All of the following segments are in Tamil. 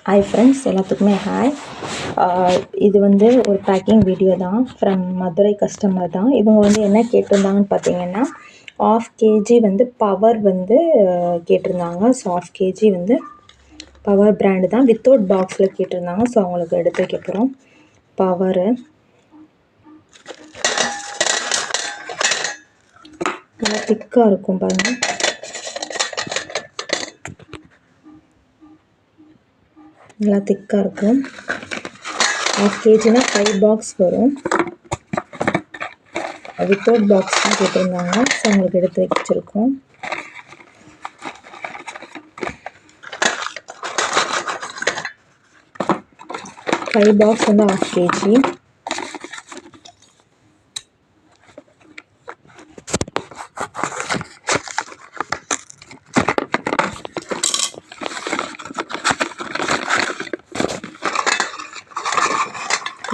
ஹாய் ஃப்ரெண்ட்ஸ், எல்லாத்துக்குமே ஹாய். இது வந்து ஒரு பேக்கிங் வீடியோ தான் ஃப்ரம் மதுரை கஸ்டமர் தான். இவங்க வந்து என்ன கேட்டிருந்தாங்கன்னு பார்த்தீங்கன்னா, 1/2 kg வந்து பவர் வந்து கேட்டிருந்தாங்க. ஸோ 1/2 kg வந்து பவர் பிராண்டு தான், வித்தவுட் பாக்ஸில் கேட்டிருந்தாங்க. ஸோ அவங்களுக்கு எடுத்து வைக்க போகிறோம். பவரு நல்லா திக்காக இருக்கும் பாருங்கள். நல்லா திக்காக இருக்கும். 1/2 kgனா 5 பாக்ஸ் வரும். வித்தவுட் பாக்ஸ் தான் கேட்டிருந்தாங்க. ஸோ அவங்களுக்கு எடுத்து வச்சிருக்கோம். ஃபைவ் பாக்ஸ் வந்து 1/2 kg.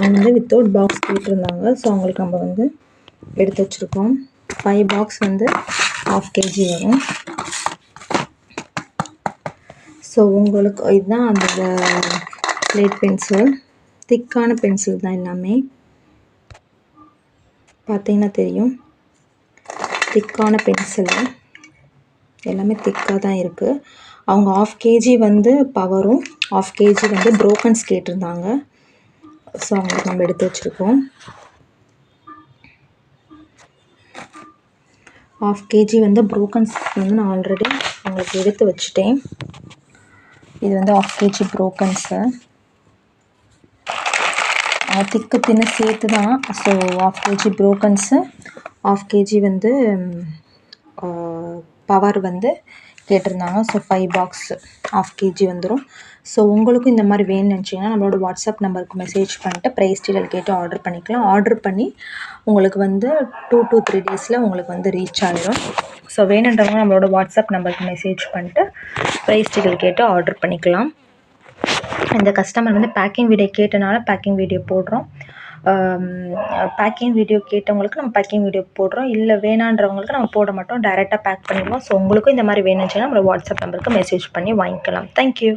வந்து வித்தவுட் பாக்ஸ் கேட்டிருந்தாங்க. ஸோ அவங்களுக்கு நம்ம வந்து எடுத்து வச்சுருக்கோம். 5 பாக்ஸ் வந்து 1/2 kg வரும். ஸோ உங்களுக்கு இதுதான் அந்த பிளேட் பென்சில். திக்கான பென்சில் தான் எல்லாமே. பார்த்தீங்கன்னா தெரியும், திக்கான பென்சில் எல்லாமே திக்காக தான் இருக்குது. அவங்க 1/2 kg வந்து பவரும் 1/2 kg வந்து ப்ரோக்கன்ஸ் கேட்டிருந்தாங்க. ஸோ அவங்களுக்கு நம்ம எடுத்து வச்சுருக்கோம். 1/2 kg வந்து ப்ரோக்கன்ஸ் வந்து நான் ஆல்ரெடி உங்களுக்கு எடுத்து வச்சுட்டேன். இது வந்து 1/2 kg ப்ரோக்கன்ஸு திக்கு தின்னு சேர்த்து தான். ஸோ 1/2 kg ப்ரோக்கன்ஸு, 1/2 kg வந்து பவர் வந்து கேட்டிருந்தாங்க. ஸோ 5 பாக்ஸ் 1/2 kg வந்துடும். ஸோ உங்களுக்கும் இந்த மாதிரி வேணும்னு நினச்சிங்கன்னா நம்மளோட வாட்ஸ்அப் நம்பருக்கு மெசேஜ் பண்ணிட்டு ப்ரைஸ் டீட்டெயில் கேட்டு ஆர்டர் பண்ணிக்கலாம். ஆர்டர் பண்ணி உங்களுக்கு வந்து 2 to 3 டேஸில் உங்களுக்கு வந்து ரீச் ஆகிடும். ஸோ வேணுன்றவங்க நம்மளோட வாட்ஸ்அப் நம்பருக்கு மெசேஜ் பண்ணிட்டு ப்ரைஸ் டீட்டெயில் கேட்டு ஆர்டர் பண்ணிக்கலாம். இந்த கஸ்டமர் வந்து பேக்கிங் வீடியோ கேட்டனால பேக்கிங் வீடியோ போடுறோம். பேக்கிங் வீடியோ கேட்டவங்களுக்கு நம்ம பேக்கிங் வீடியோ போடுறோம். இல்லை வேணான்றவங்களுக்கு நம்ம போட மாட்டோம், டைரெக்டாக பேக் பண்ணிடுவோம். ஸோ உங்களுக்கும் இந்த மாதிரி வேணும்னுச்சுன்னா நம்மளோட வாட்ஸ்அப் நம்பருக்கு மெசேஜ் பண்ணி வாங்கிக்கலாம். தேங்க்யூ.